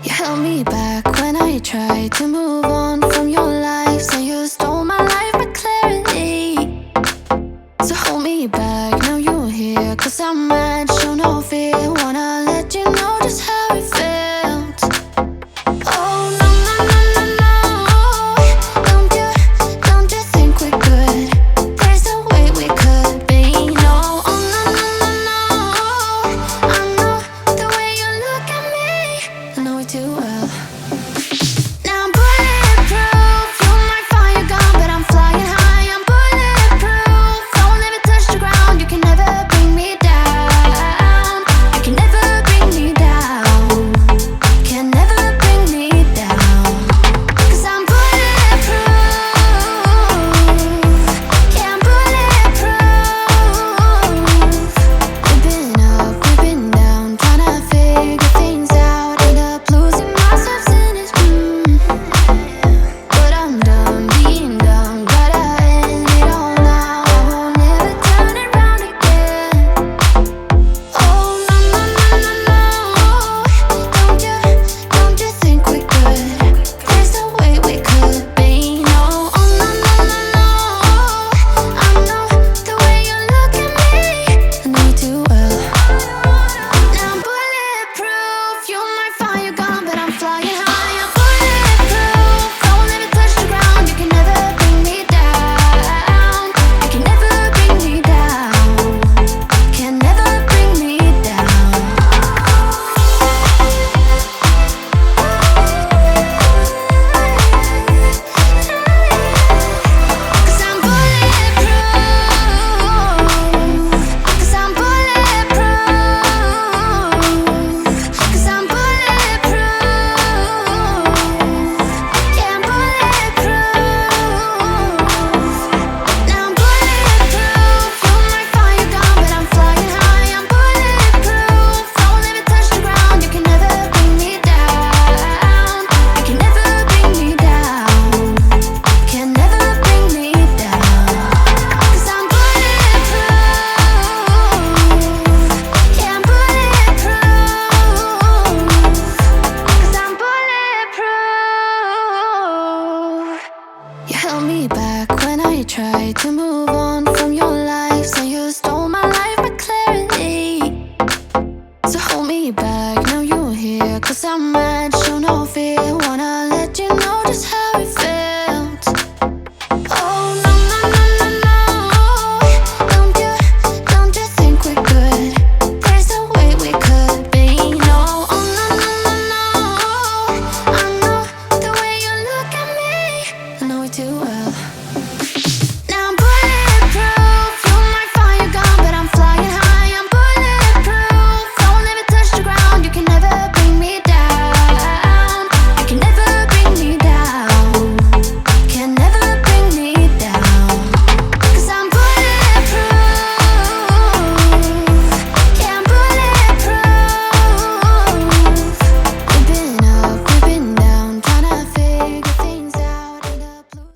You held me back when I tried to move on from your life. So you stole my life with clarity. So hold me back, now you're here. Cause I'm mad, show no fear. Wanna let you know just how it felt. Oh no, no, no, no, no. Don't you think we're good? There's no way we could be. No, oh no, no, no, no. I know the way you look at me, I know it too well. Now I'm bulletproof. You're my fire gun, but I'm flying high. I'm bulletproof. Don't let me touch the ground. You can never bring me down. You can never bring me down. Can never bring me down. Cause I'm bulletproof. Yeah, I'm bulletproof. We've been up, we've been down, trying to figure things out. End up losing myself in this but I'm done being dumb. Gotta end it all now. I won't ever turn it round again. Oh no, no, no, no, no. Don't you think we're good? There's no way we could be. No, oh no, no, no, no. I know the way you look at me, I know you too well. Now I'm bulletproof. You're my fire gun, but I'm flying high. I'm bulletproof. Don't let me touch the ground. You can never bring me down. You can never bring me down. Can never bring me down. Cause I'm bulletproof. Cause I'm bulletproof. Cause I'm bulletproof. Yeah, I'm bulletproof. Now I'm bulletproof. You're my fire gun, but I'm flying high. I'm bulletproof. Don't let me touch the ground. You can never bring me down. You can never bring me down. Can never bring me down. Cause I'm bulletproof. Yeah, I'm bulletproof. Cause I'm bulletproof. You held me back when I tried to move on from your life. So you stole my life with clarity. So hold me back, now you're here. Cause I'm mad.